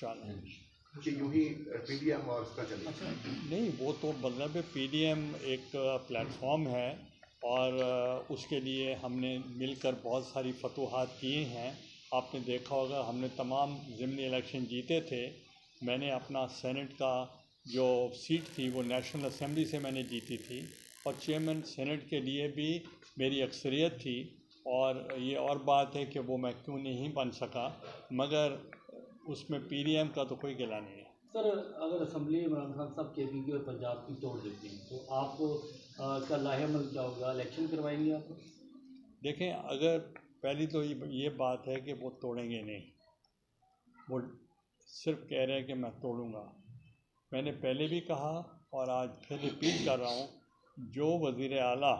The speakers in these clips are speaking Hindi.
कि यूं ही पीडीएम और उसका चले। नहीं, वो तो मतलब पीडीएम एक प्लेटफॉर्म है और उसके लिए हमने मिलकर बहुत सारी फतूहात किए हैं। आपने देखा होगा हमने तमाम ज़िमनी इलेक्शन जीते थे। मैंने अपना सेनेट का जो सीट थी वो नेशनल असेंबली से मैंने जीती थी और चेयरमैन सेनेट के लिए भी मेरी अक्सरियत थी। और ये और बात है कि वो मैं क्यों नहीं बन सका, मगर उसमें पीडीएम का तो कोई गिला नहीं है। सर, अगर असम्बली इमरान खान साहब केपीपी और पंजाब की तोड़ देते हैं तो आपको का लाहेमल क्या होगा? इलेक्शन करवाएंगे आप? देखें, अगर पहली तो ये बात है कि वो तोड़ेंगे नहीं, वो सिर्फ कह रहे हैं कि मैं तोड़ूंगा। मैंने पहले भी कहा और आज फिर रिपीट कर रहा हूँ, जो वज़ीर आला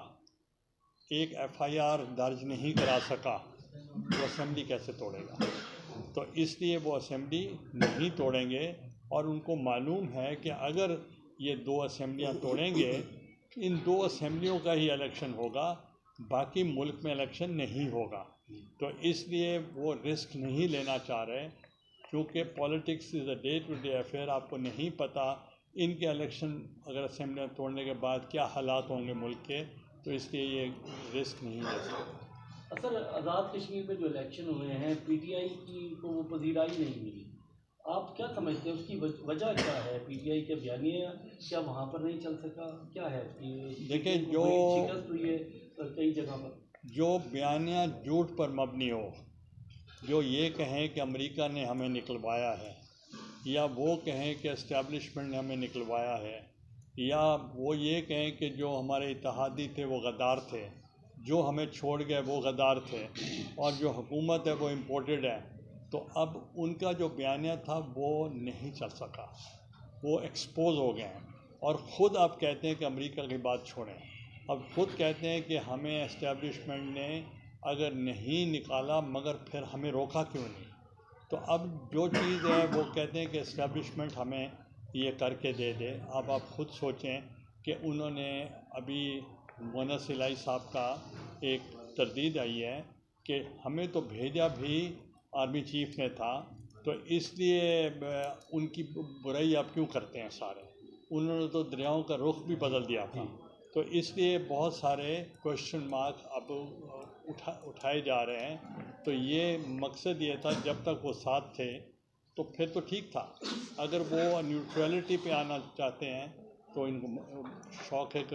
एक एफआईआर दर्ज नहीं करा सका वो असेंबली कैसे तोड़ेगा? तो इसलिए वो असेंबली नहीं तोड़ेंगे और उनको मालूम है कि अगर ये 2 असेंबलियाँ तोड़ेंगे, इन 2 असेंबलियों का ही इलेक्शन होगा, बाकी मुल्क में इलेक्शन नहीं होगा। तो इसलिए वो रिस्क नहीं लेना चाह रहे, क्योंकि politics is a day to day affair. आपको नहीं पता इनके इलेक्शन अगर असेंबलियाँ तोड़ने के बाद क्या हालात होंगे मुल्क के, तो इसलिए ये रिस्क नहीं ले सकते। सर, आज़ाद कश्मीर में जो इलेक्शन हुए हैं पीटीआई की को वो पजीराई नहीं मिली, आप क्या समझते हैं उसकी वजह क्या है? पीटीआई के बयानिया क्या वहाँ पर नहीं चल सका, क्या है? देखिए, जो शिकस्त हुई है कई जगह पर, जो बयानिया झूठ पर मबनी हो, जो ये कहें कि अमेरिका ने हमें निकलवाया है, या वो कहें कि एस्टेब्लिशमेंट ने हमें निकलवाया है, या वो ये कहें कि जो हमारे इत्तेहादी थे वो गद्दार थे, जो हमें छोड़ गए वो गद्दार थे, और जो हुकूमत है वो इम्पोर्टेड है, तो अब उनका जो बयानिया था वो नहीं चल सका, वो एक्सपोज हो गए हैं। और ख़ुद आप कहते हैं कि अमेरिका की बात छोड़ें, अब ख़ुद कहते हैं कि हमें एस्टेब्लिशमेंट ने अगर नहीं निकाला मगर फिर हमें रोका क्यों नहीं? तो अब जो चीज़ है वो कहते हैं कि एस्टेब्लिशमेंट हमें ये करके दे दे। अब आप ख़ुद सोचें कि उन्होंने अभी मोहम्मद सिलाई साहब का एक तरदीद आई है कि हमें तो भेजा भी आर्मी चीफ ने था, तो इसलिए उनकी बुराई आप क्यों करते हैं सारे? उन्होंने तो दरियाओं का रुख भी बदल दिया था। तो इसलिए बहुत सारे क्वेश्चन मार्क अब उठाए जा रहे हैं। तो ये मकसद ये था, जब तक वो साथ थे तो फिर तो ठीक था, अगर वो न्यूट्रलिटी पे आना चाहते हैं तो इनको शौक़ है कि